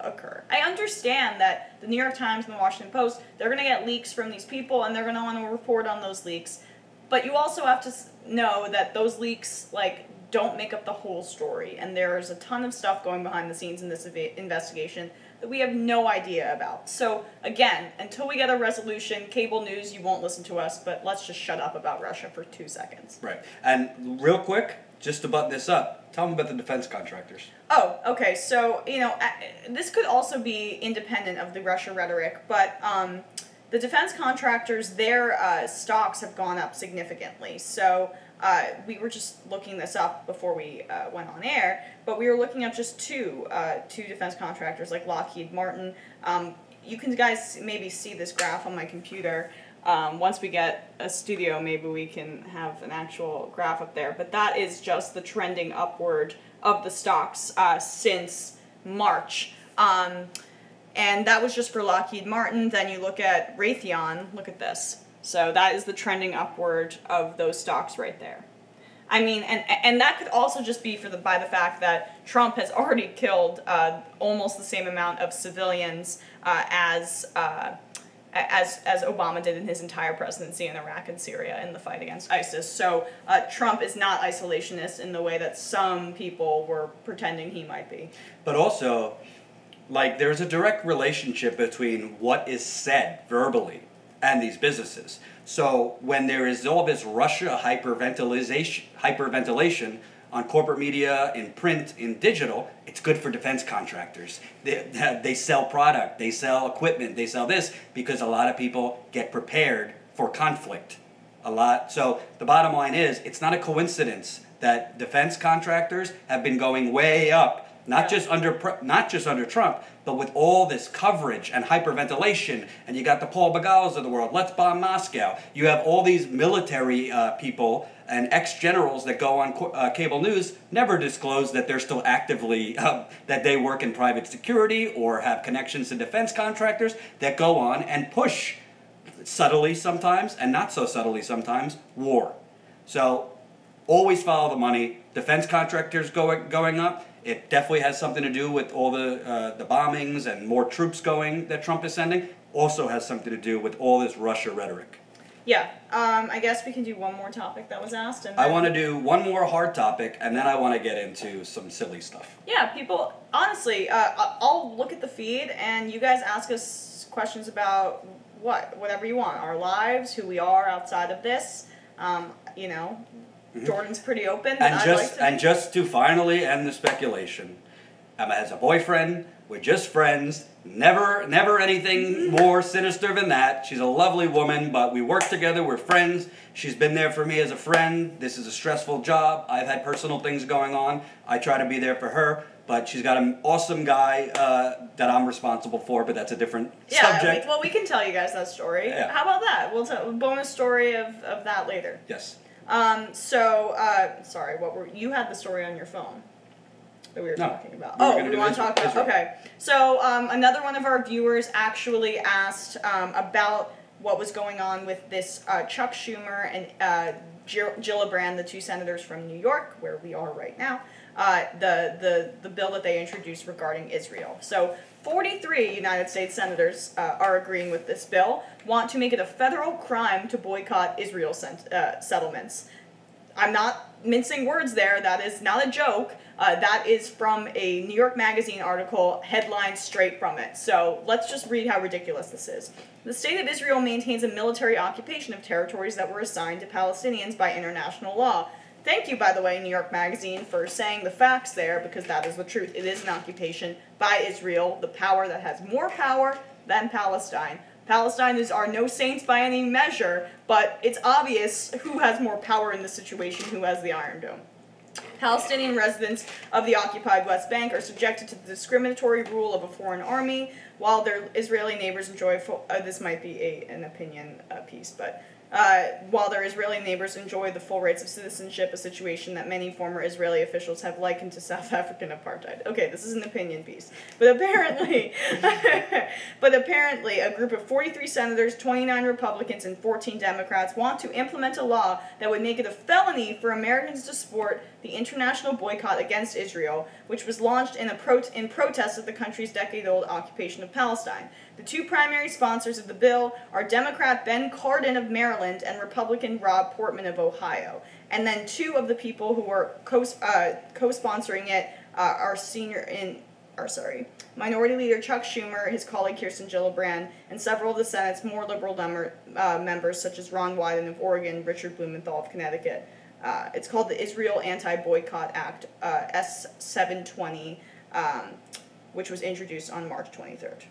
occur. I understand that the New York Times and the Washington Post, they're going to get leaks from these people and they're going to want to report on those leaks. But you also have to know that those leaks, like, don't make up the whole story. And there's a ton of stuff going behind the scenes in this investigation that we have no idea about. So, again, until we get a resolution, cable news, you won't listen to us, but let's just shut up about Russia for 2 seconds. Right. And real quick, just to button this up, tell them about the defense contractors. Oh, okay. So, this could also be independent of the Russia rhetoric, but the defense contractors, their stocks have gone up significantly. So, we were just looking this up before we went on air, but we were looking up just two defense contractors like Lockheed Martin. You can guys maybe see this graph on my computer. Once we get a studio, maybe we can have an actual graph up there. But that is just the trending upward of the stocks since March. And that was just for Lockheed Martin. Then you look at Raytheon, look at this. So that is the trending upward of those stocks right there. I mean, and that could also just be by the fact that Trump has already killed almost the same amount of civilians as Obama did in his entire presidency in Iraq and Syria in the fight against ISIS. So Trump is not isolationist in the way that some people were pretending he might be. But also, like, there's a direct relationship between what is said verbally and these businesses. So when there is all this Russia hyperventilation on corporate media, in print, in digital, it's good for defense contractors. They sell product, they sell equipment, they sell this because a lot of people get prepared for conflict. So the bottom line is, it's not a coincidence that defense contractors have been going way up. Not just under Trump, but with all this coverage and hyperventilation, and you got the Paul Begals of the world, let's bomb Moscow. You have all these military people and ex-generals that go on cable news, never disclose that they're still actively, that they work in private security or have connections to defense contractors that go on and push, subtly sometimes, and not so subtly sometimes, war. So always follow the money. Defense contractors going up. It definitely has something to do with all the bombings and more troops going that Trump is sending. Also has something to do with all this Russia rhetoric. Yeah, I guess we can do one more topic that was asked. And I want to do one more hard topic, and then I want to get into some silly stuff. Yeah, people, honestly, I'll look at the feed, and you guys ask us questions about whatever you want. Our lives, who we are outside of this, you know. Jordan's pretty open. And just to finally end the speculation, Emma has a boyfriend. We're just friends. Never anything more sinister than that. She's a lovely woman, but we work together. We're friends. She's been there for me as a friend. This is a stressful job. I've had personal things going on. I try to be there for her, but she's got an awesome guy that I'm responsible for, but that's a different subject. Well, we can tell you guys that story. Yeah. How about that? We'll tell a bonus story of that later. Yes. Sorry, you had the story on your phone that we were talking about. We want to talk about Israel. Okay. So, another one of our viewers actually asked about what was going on with this Chuck Schumer and Gillibrand, the two senators from New York, where we are right now, the bill that they introduced regarding Israel. So 43 United States senators are agreeing with this bill, want to make it a federal crime to boycott Israel settlements. I'm not mincing words there. That is not a joke. That is from a New York Magazine article, headline straight from it. So let's just read how ridiculous this is. The state of Israel maintains a military occupation of territories that were assigned to Palestinians by international law. Thank you, by the way, New York Magazine, for saying the facts there, because that is the truth. It is an occupation by Israel, the power that has more power than Palestine. Palestine are no saints by any measure, but it's obvious who has more power in this situation, who has the Iron Dome. Palestinian residents of the occupied West Bank are subjected to the discriminatory rule of a foreign army, while their Israeli neighbors enjoy this might be an opinion piece, but while their Israeli neighbors enjoy the full rights of citizenship, a situation that many former Israeli officials have likened to South African apartheid. Okay, this is an opinion piece. But apparently, a group of 43 senators, 29 Republicans, and 14 Democrats want to implement a law that would make it a felony for Americans to support the international boycott against Israel, which was launched in protest of the country's decade-old occupation of Palestine. The two primary sponsors of the bill are Democrat Ben Cardin of Maryland and Republican Rob Portman of Ohio. And then two of the people who are co-sponsoring it are Minority Leader Chuck Schumer, his colleague Kirsten Gillibrand, and several of the Senate's more liberal members, such as Ron Wyden of Oregon, Richard Blumenthal of Connecticut. It's called the Israel Anti-Boycott Act, S-720, which was introduced on March 23rd.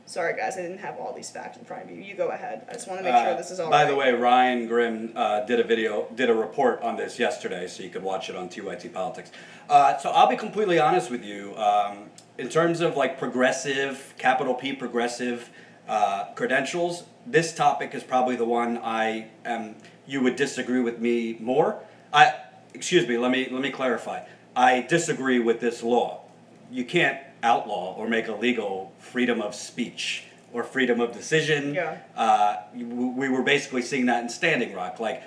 Sorry, guys, I didn't have all these facts in front of you. You go ahead. I just want to make sure this is all By right. the way, Ryan Grimm did a report on this yesterday, so you could watch it on TYT Politics. So I'll be completely honest with you. In terms of like progressive, capital P progressive, credentials, this topic is probably the one you would disagree with me more. Excuse me, let me clarify. I disagree with this law. You can't outlaw or make illegal freedom of speech or freedom of decision. Yeah. We were basically seeing that in Standing Rock. Like,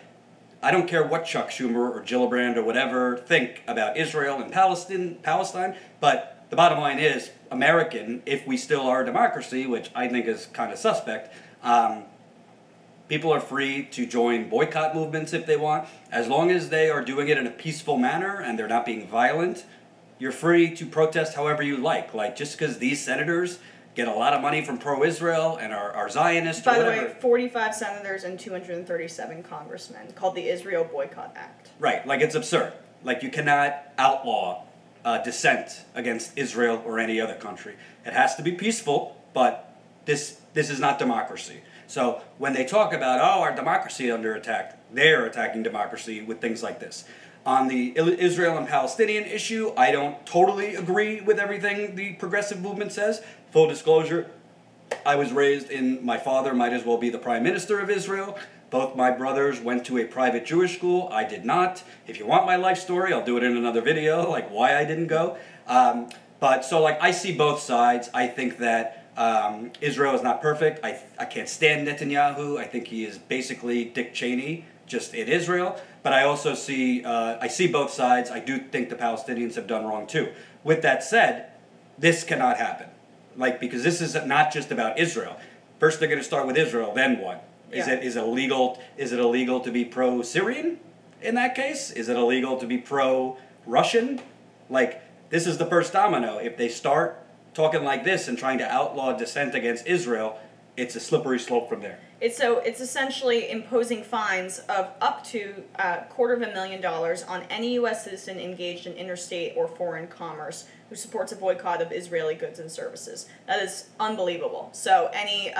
I don't care what Chuck Schumer or Gillibrand or whatever think about Israel and Palestine, but the bottom line is, American, if we still are a democracy, which I think is kind of suspect, people are free to join boycott movements if they want. As long as they are doing it in a peaceful manner and they're not being violent, you're free to protest however you like. Like, just because these senators get a lot of money from pro-Israel and are Zionists or whatever. By the way, 45 senators and 237 congressmen, called the Israel Boycott Act. Right, like, it's absurd. Like, you cannot outlaw dissent against Israel or any other country. It has to be peaceful, but this is not democracy. So when they talk about, oh, our democracy is under attack, they're attacking democracy with things like this. On the Israel and Palestinian issue, I don't totally agree with everything the progressive movement says. Full disclosure, I was raised in, my father might as well be the Prime Minister of Israel. Both my brothers went to a private Jewish school. I did not. If you want my life story, I'll do it in another video, like why I didn't go. But so, like, I see both sides. I think that Israel is not perfect. I can't stand Netanyahu. I think he is basically Dick Cheney, just in Israel. But I also see, I see both sides. I do think the Palestinians have done wrong too. With that said, this cannot happen. Like, because this is not just about Israel. First they're going to start with Israel, then what? Is it illegal to be pro-Syrian in that case? Is it illegal to be pro-Russian? Like, this is the first domino. If they start talking like this and trying to outlaw dissent against Israel, it's a slippery slope from there. It's essentially imposing fines of up to $250,000 on any U.S. citizen engaged in interstate or foreign commerce who supports a boycott of Israeli goods and services. That is unbelievable. So any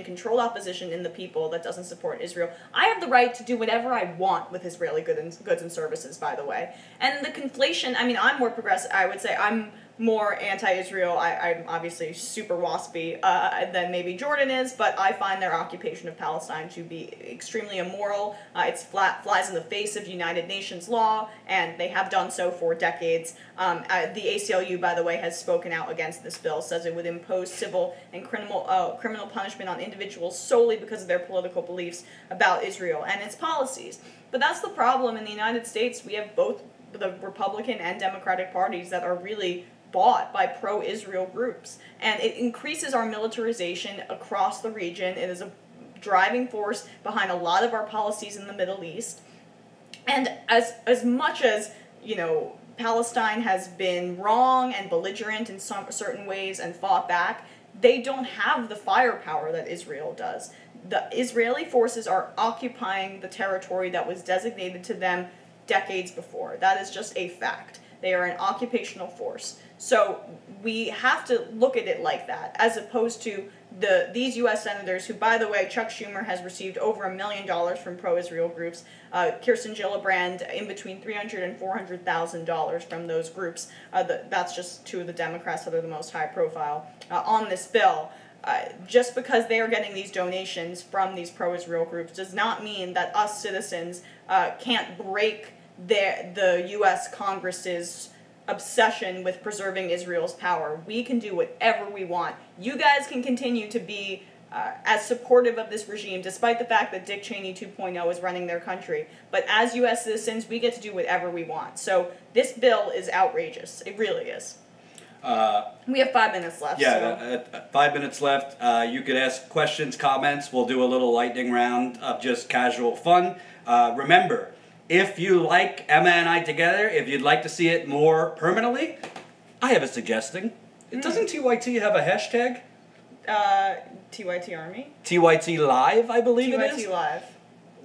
controlled opposition in the people that doesn't support Israel. I have the right to do whatever I want with Israeli goods and services, by the way. And the conflation, I mean, I'm more progressive, I would say I'm more anti-Israel. I'm obviously super waspy than maybe Jordan is, but I find their occupation of Palestine to be extremely immoral. It flies in the face of United Nations law, and they have done so for decades. The ACLU, by the way, has spoken out against this bill, says it would impose civil and criminal punishment on individuals solely because of their political beliefs about Israel and its policies. But that's the problem. In the United States, we have both the Republican and Democratic parties that are really bought by pro-Israel groups. And it increases our militarization across the region. It is a driving force behind a lot of our policies in the Middle East. And as much as, you know, Palestine has been wrong and belligerent in some certain ways and fought back, they don't have the firepower that Israel does. The Israeli forces are occupying the territory that was designated to them decades before. That is just a fact. They are an occupational force. So we have to look at it like that, as opposed to these U.S. senators who, by the way, Chuck Schumer has received over $1 million from pro-Israel groups. Kirsten Gillibrand in between $300,000 and $400,000 from those groups. That's just two of the Democrats that are the most high profile on this bill. Just because they are getting these donations from these pro-Israel groups does not mean that us citizens can't break the U.S. Congress's obsession with preserving Israel's power. We can do whatever we want. You guys can continue to be as supportive of this regime, despite the fact that Dick Cheney 2.0 is running their country. But as U.S. citizens, we get to do whatever we want. So this bill is outrageous. It really is. We have 5 minutes left. Yeah, so. 5 minutes left. You could ask questions, comments. We'll do a little lightning round of just casual fun. Remember, if you like Emma and I together, if you'd like to see it more permanently, I have a suggestion. Doesn't TYT have a hashtag? TYT Army? TYT Live, I believe it is. TYT Live.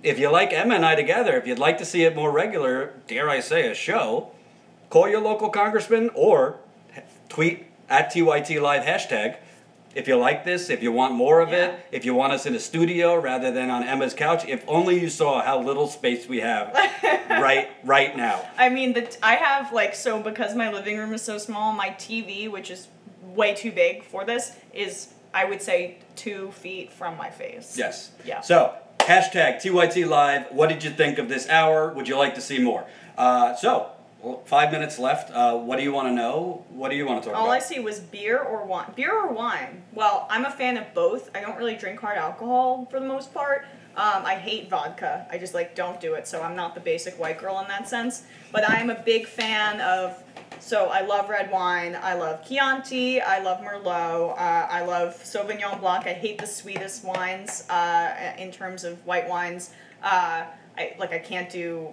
If you like Emma and I together, if you'd like to see it more regular, dare I say a show, call your local congressman or tweet at TYT Live hashtag. If you like this, if you want more of it, if you want us in a studio rather than on Emma's couch, if only you saw how little space we have right now. I mean, I have, like, so because my living room is so small, my TV, which is way too big for this, is I would say 2 feet from my face. Yes. Yeah. So, hashtag TYT Live. What did you think of this hour? Would you like to see more? So, 5 minutes left. What do you want to know? What do you want to talk about? All I see was beer or wine. Beer or wine? Well, I'm a fan of both. I don't really drink hard alcohol for the most part. I hate vodka. I just don't do it. So I'm not the basic white girl in that sense. But I am a big fan of. So I love red wine. I love Chianti. I love Merlot. I love Sauvignon Blanc. I hate the sweetest wines in terms of white wines. I can't do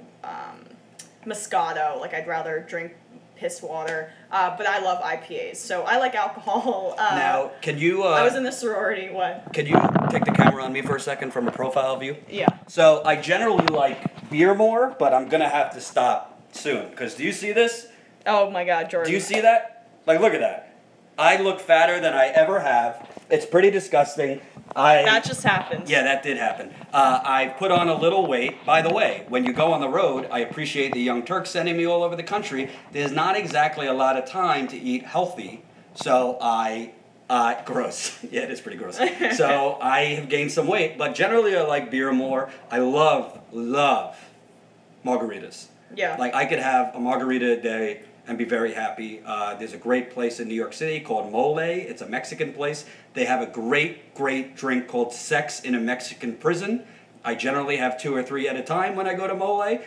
Moscato. I'd rather drink piss water. But I love IPAs. So I like alcohol. Now, can you... I was in the sorority. What? Can you take the camera on me for a second from a profile view? Yeah. So I generally like beer more, but I'm going to have to stop soon. Because do you see this? Oh my God, Jordan. Do you see that? Look at that. I look fatter than I ever have. It's pretty disgusting. That just happened. Yeah, that did happen. I put on a little weight. By the way, when you go on the road, I appreciate the Young Turks sending me all over the country. There's not exactly a lot of time to eat healthy, so gross. Yeah, it is pretty gross. So I have gained some weight, but generally I like beer more. I love margaritas. Yeah. I could have a margarita a day and be very happy. There's a great place in New York City called Mole. It's a Mexican place. They have a great drink called Sex in a Mexican Prison. I generally have 2 or 3 at a time when I go to Mole.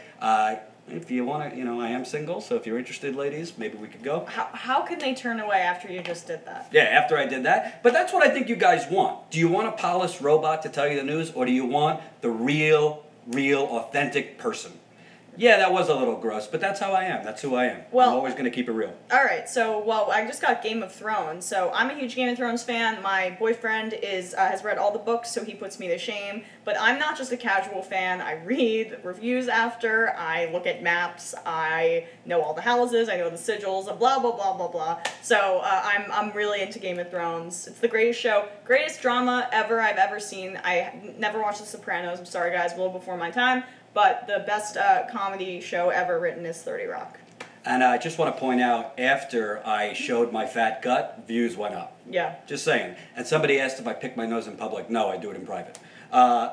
If you want to, I am single, so if you're interested, ladies, maybe we could go. How can they turn away after you just did that? Yeah, after I did that. But that's what I think you guys want. Do you want a polished robot to tell you the news, or do you want the real, authentic person? Yeah, that was a little gross, but that's how I am. That's who I am. Well, I'm always going to keep it real. All right, so, I just got Game of Thrones, so I'm a huge Game of Thrones fan. My boyfriend has read all the books, so he puts me to shame. But I'm not just a casual fan. I read reviews after, I look at maps, I know all the houses, I know the sigils, blah, blah, blah, blah, blah. So I'm really into Game of Thrones. It's the greatest show, greatest drama I've ever seen. I never watched The Sopranos. I'm sorry, guys, a little before my time. But the best comedy show ever written is 30 Rock. And I just want to point out, after I showed my fat gut, views went up. Yeah. Just saying. And somebody asked if I pick my nose in public. No, I do it in private.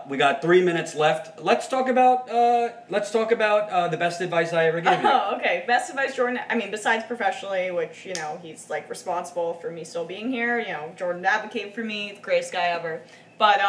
We got 3 minutes left. Let's talk about the best advice I ever gave you. Oh, okay. Best advice, Jordan. I mean, besides professionally, which he's responsible for me still being here. Jordan advocated for me, the greatest guy ever. But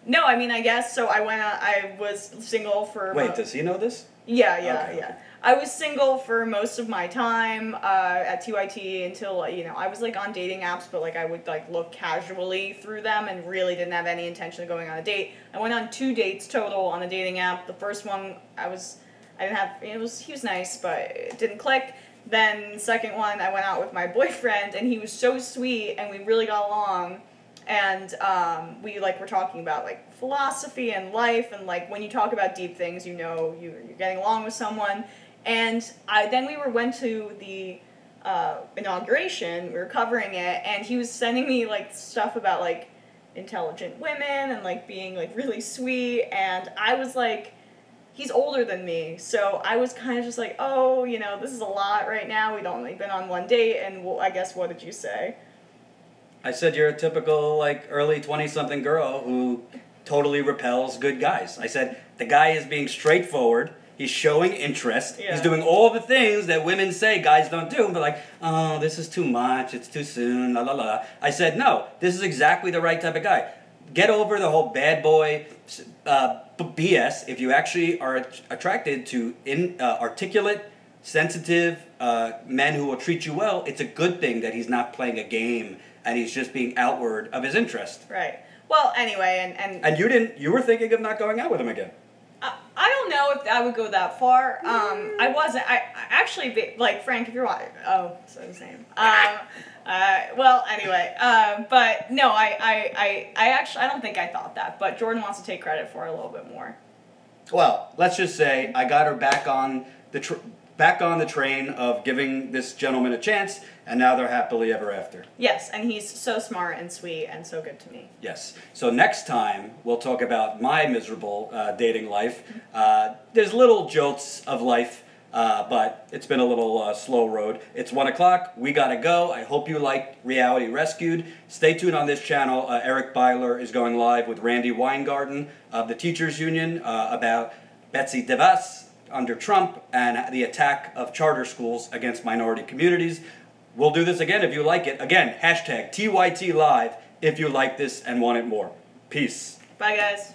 no, I mean, I guess, so I was single for... Wait, does he know this? Yeah. Okay. I was single for most of my time at TYT until, I was, on dating apps, but, I would, look casually through them and really didn't have any intention of going on a date. I went on 2 dates total on a dating app. The first one, he was nice, but it didn't click. Then the second one, I went out with my boyfriend, and he was so sweet, and we really got along. And we were talking about philosophy and life, and when you talk about deep things, you're getting along with someone. And then we went to the inauguration. We were covering it, and he was sending me stuff about intelligent women and being really sweet. And I was he's older than me, so I was kind of just oh, this is a lot right now. We'd only been on 1 date, and I guess what did you say? I said you're a typical, early 20-something girl who totally repels good guys. I said the guy is being straightforward. He's showing interest. Yeah. He's doing all the things that women say guys don't do. But oh, this is too much. It's too soon. La, la, la. I said, no, this is exactly the right type of guy. Get over the whole bad boy BS. If you actually are attracted to articulate, sensitive men who will treat you well, it's a good thing that he's not playing a game and he's just being outward of his interest. Right. Well, anyway, and you were thinking of not going out with him again. I don't know if I would go that far. I wasn't. I actually, Frank, if you're watching. Oh, so his name. Well, anyway, but no, I actually, I don't think I thought that, but Jordan wants to take credit for it a little bit more. Well, let's just say I got her back on the train of giving this gentleman a chance, and now they're happily ever after. Yes, and he's so smart and sweet and so good to me. Yes. So next time, we'll talk about my miserable dating life. There's little jolts of life, But it's been a little slow road. It's 1 o'clock. We got to go. I hope you liked Reality Rescued. Stay tuned on this channel. Eric Byler is going live with Randy Weingarten of the Teachers Union about Betsy DeVos under Trump and the attack of charter schools against minority communities. We'll do this again if you like it. Again, hashtag TYT Live if you like this and want it more. Peace. Bye, guys.